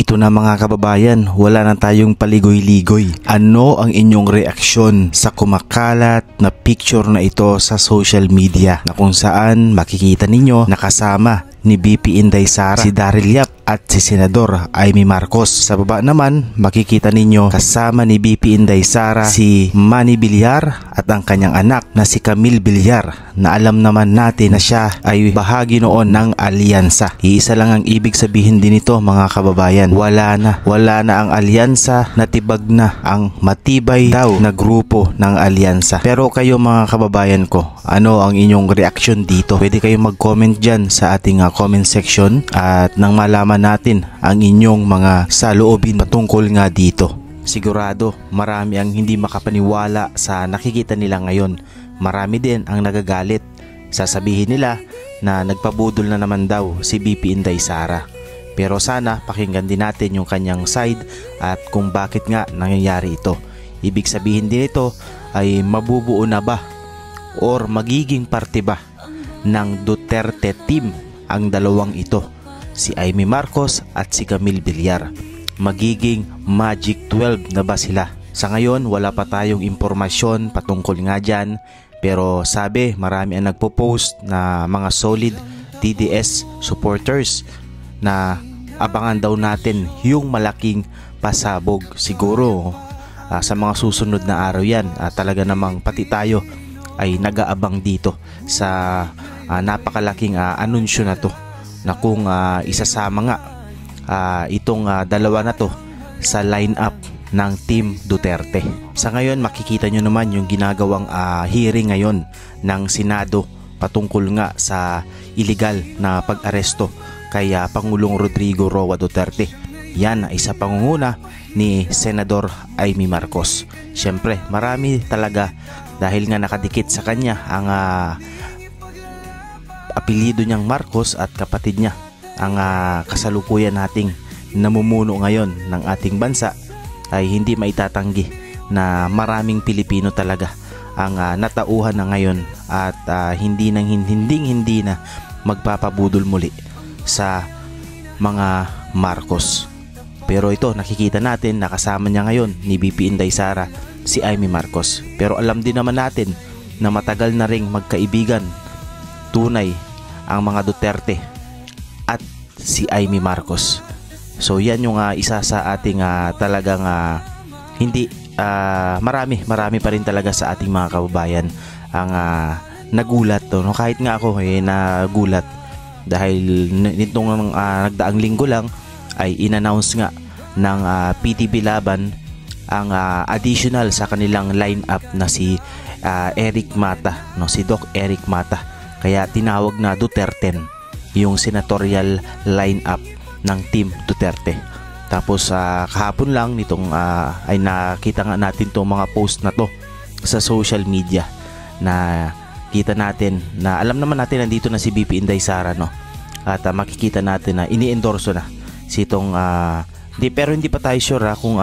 Ito na mga kababayan, wala na tayong paligoy-ligoy. Ano ang inyong reaksyon sa kumakalat na picture na ito sa social media na kung saan makikita ninyo nakasama ni BP Inday Sara si Daryl Yap at si Senador Amy Marcos. Sa baba naman makikita ninyo kasama ni BP Inday Sara si Manny Villar at ang kanyang anak na si Camille Villar na alam naman natin na siya ay bahagi noon ng alyansa. Iisa lang ang ibig sabihin din ito mga kababayan. Wala na ang alyansa, natibag na ang matibay daw na grupo ng alyansa. Pero kayo mga kababayan ko, ano ang inyong reaksyon dito? Pwede kayong mag-comment dyan sa ating comment section at nang malaman natin ang inyong mga saloobin patungkol nga dito. Sigurado marami ang hindi makapaniwala sa nakikita nila ngayon. Marami din ang nagagalit. Sasabihin nila na nagpabudol na naman daw si BP Inday Sara. Pero sana pakinggan din natin yung kanyang side at kung bakit nga nangyayari ito. Ibig sabihin din ito ay mabubuo na ba or magiging parte ba ng Duterte team ang dalawang ito, si Amy Marcos at si Camille Villar. Magiging Magic 12 na ba sila? Sa ngayon wala pa tayong impormasyon patungkol nga dyan, pero sabi marami ang nagpo-post na mga solid DDS supporters na abangan daw natin yung malaking pasabog. Siguro sa mga susunod na araw yan, talaga namang pati tayo ay nag-aabang dito sa napakalaking anunsyo na to na kung isasama nga itong dalawa na to sa lineup ng Team Duterte. Sa ngayon makikita nyo naman yung ginagawang hearing ngayon ng Senado patungkol nga sa illegal na pag-aresto kay Pangulong Rodrigo Roa Duterte. Yan ay sa pangunguna ni Senador Amy Marcos. Siyempre marami talaga dahil nga nakadikit sa kanya ang apelyido niyang Marcos at kapatid niya ang kasalukuyan nating namumuno ngayon ng ating bansa, ay hindi maitatanggi na maraming Pilipino talaga ang natauhan na ngayon at hindi na magpapabudol muli sa mga Marcos. Pero ito nakikita natin na kasama niya ngayon ni BP Inday Sara si Amy Marcos. Pero alam din naman natin na matagal na ring magkaibigan tunay ang mga Duterte at si Amy Marcos. So yan yung isa sa ating talagang hindi marami pa rin talaga sa ating mga kababayan ang nagulat to, no? Kahit nga ako nagulat dahil nitong nagdaang linggo lang ay in-announce nga ng PTB Laban ang additional sa kanilang lineup na si Eric Mata, no? Si Doc Eric Mata. Kaya tinawag na Duterte yung senatorial lineup ng Team Duterte. Tapos kahapon lang nitong ay nakita nga natin itong mga post na to sa social media na kita natin na alam naman natin nandito na si BP Inday Sara, no? At makikita natin na ini-endorso na si itong pero hindi pa tayo sure kung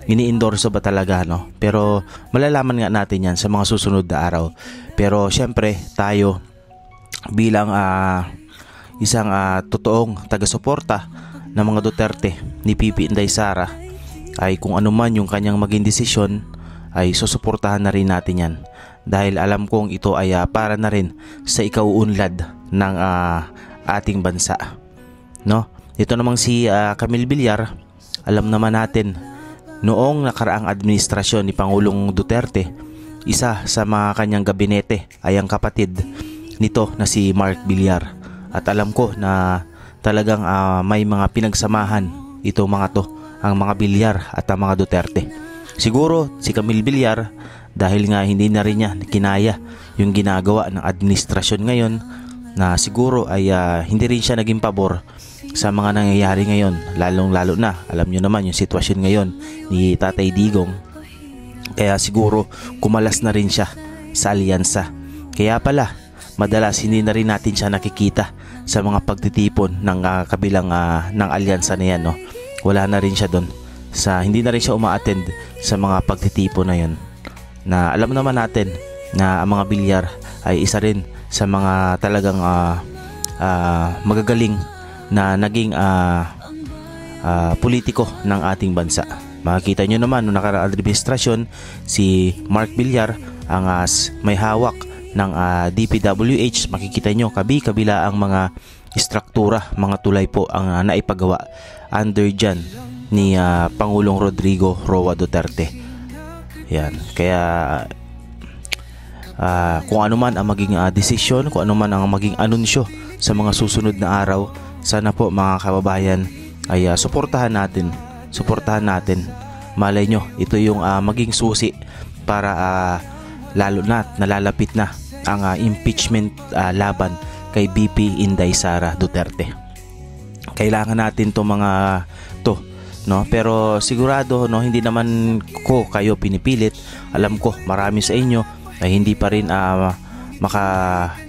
ini-endorso ba talaga, no? Pero malalaman nga natin yan sa mga susunod na araw. Pero syempre tayo bilang isang totoong taga-suporta ng mga Duterte ni BP Inday Sara, ay kung ano man yung kanyang maging desisyon ay susuportahan na rin natin yan, dahil alam kong ito ay para na rin sa ikauunlad ng ating bansa, no? Ito namang si Camille Villar, alam naman natin noong nakaraang administrasyon ni Pangulong Duterte, isa sa mga kanyang gabinete ay ang kapatid nito na si Mark Villar. At alam ko na talagang may mga pinagsamahan itong mga to, ang mga Villar at ang mga Duterte. Siguro si Camille Villar dahil nga hindi na rin niya kinaya yung ginagawa ng administrasyon ngayon, na siguro ay hindi rin siya naging pabor sa mga nangyayari ngayon, lalong-lalo na alam nyo naman yung sitwasyon ngayon ni Tatay Digong. Kaya siguro kumalas na rin siya sa alyansa. Kaya pala madalas hindi na rin natin siya nakikita sa mga pagtitipon ng kabilang ng alyansa na yan, no? Wala na rin siya doon, hindi na rin siya uma-attend sa mga pagtitipon na yan, na alam naman natin na ang mga Villar ay isa rin sa mga talagang magagaling na naging politiko ng ating bansa. Makikita nyo naman noong nakaraang administrasyon, si Mark Villar ang may hawak ng DPWH. Makikita nyo kabila ang mga istruktura, mga tulay po ang naipagawa under dyan ni Pangulong Rodrigo Roa Duterte. Yan. Kaya kung ano man ang maging desisyon, kung ano man ang maging anunsyo sa mga susunod na araw, sana po mga kababayan ay suportahan natin. Malay nyo, ito yung maging susi para lalo na nalalapit na ang impeachment laban kay BP Inday Sara Duterte. Kailangan natin to mga to, no? Pero sigurado, no, hindi naman ko kayo pinipilit. Alam ko marami sa inyo ay hindi pa rin maka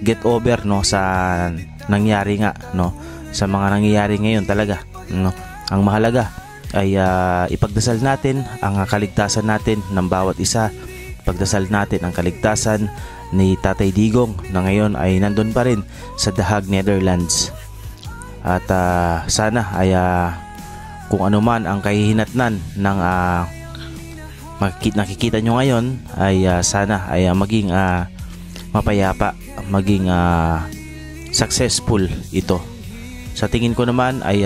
get over, no, sa nangyari nga, no, sa mga nangyayari ngayon talaga, no. Ang mahalaga ay ipagdasal natin ang kaligtasan natin ng bawat isa. Pagdasal natin ang kaligtasan ni Tatay Digong na ngayon ay nandun pa rin sa The Hague, Netherlands. At sana ay kung ano man ang kahihinatnan ng nakikita nyo ngayon ay sana ay maging mapayapa, maging successful ito. Sa tingin ko naman ay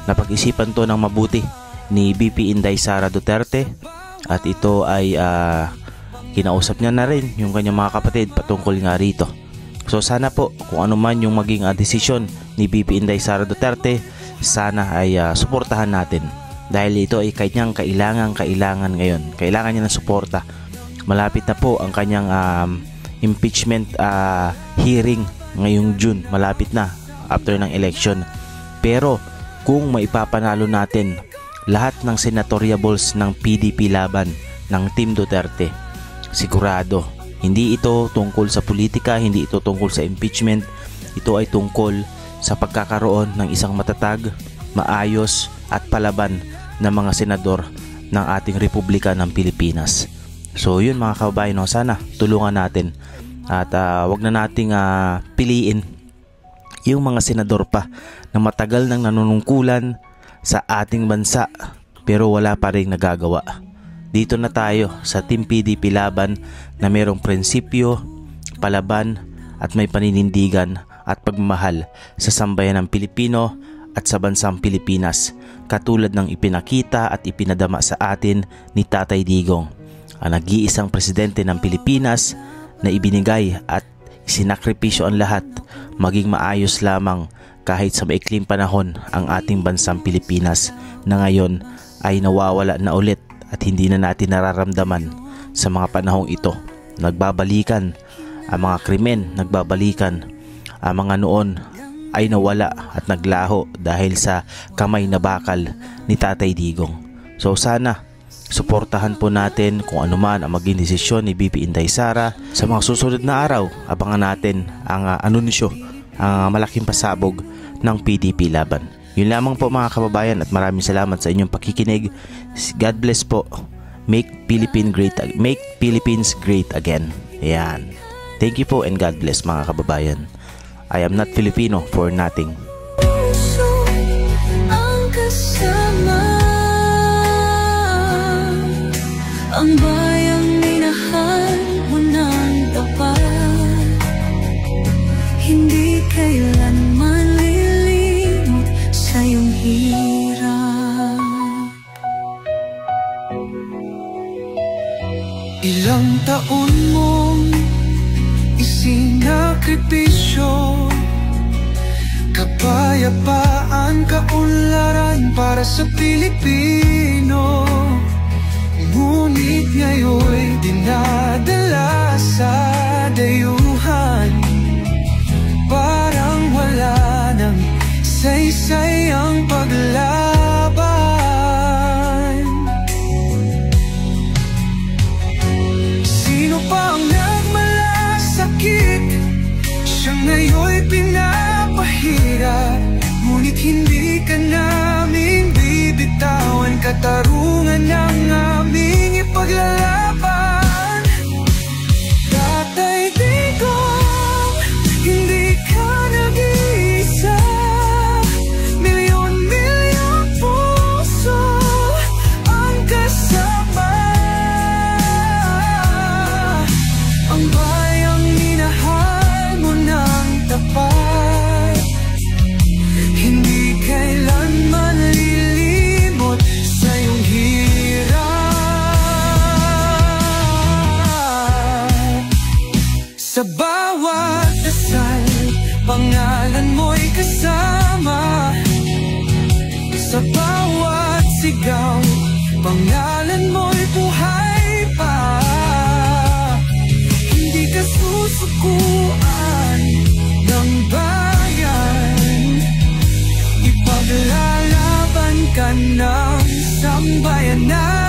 napag-isipan to ng mabuti ni BP Inday Sara Duterte, at ito ay kinausap niya na rin yung kanyang mga kapatid patungkol nga rito. So sana po kung ano man yung maging desisyon ni BP Inday Sara Duterte, sana ay suportahan natin, dahil ito ay kanyang kailangan ngayon. Kailangan niya ng suporta. Malapit na po ang kanyang impeachment hearing ngayong June. Malapit na after ng election. Pero kung maipapanalo natin lahat ng senatoriables ng PDP laban ng Team Duterte, sigurado hindi ito tungkol sa politika, hindi ito tungkol sa impeachment. Ito ay tungkol sa pagkakaroon ng isang matatag, maayos at palaban na mga senador ng ating Republika ng Pilipinas. So yun mga kababayan, no, sana tulungan natin at wag na nating piliin yung mga senador pa na matagal nang nanunungkulan sa ating bansa pero wala pa rin nagagawa. Dito na tayo sa Team PDP laban na mayroong prinsipyo, palaban at may paninindigan at pagmamahal sa sambayan ng Pilipino at sa bansang Pilipinas, katulad ng ipinakita at ipinadama sa atin ni Tatay Digong, ang nag-iisang presidente ng Pilipinas na ibinigay at sinakripisyo ang lahat maging maayos lamang kahit sa maikling panahon ang ating bansang Pilipinas na ngayon ay nawawala na ulit at hindi na natin nararamdaman sa mga panahong ito. Nagbabalikan ang mga krimen, nagbabalikan ang mga noon ay nawala at naglaho dahil sa kamay na bakal ni Tatay Digong. So sana suportahan po natin kung ano man ang maging desisyon ni BP Inday Sara. Sa mga susunod na araw, abangan natin ang anunsyo, ang malaking pasabog ng PDP laban. Yun lamang po mga kababayan, at maraming salamat sa inyong pakikinig. God bless po. Make Philippines great again. Ayan. Thank you po and God bless mga kababayan. I am not Filipino for nothing. Ang bayang minahal mo ng tapat, hindi kailanman lilimot sa iyong hirap. Ilang taon mong isinakripisyo, kapayapaan, kaunlaran para sa Pilipino. Ngunit ngayon'y dinadala sa dayuhan, parang wala nang saysay ang paglaban. Sino pa ang nagmalasakit? Siya ngayon'y pinapahirap, ngunit hindi ka namin bibitawan. Katarungan ng aming ipaglalaban. Tatay Digong, hindi ka nag-iisa. Milyon-milyon po sigaw, pangalan mo'y buhay pa. Hindi ka susukuan ng bayan, ipaglalaban ka ng sambayanan.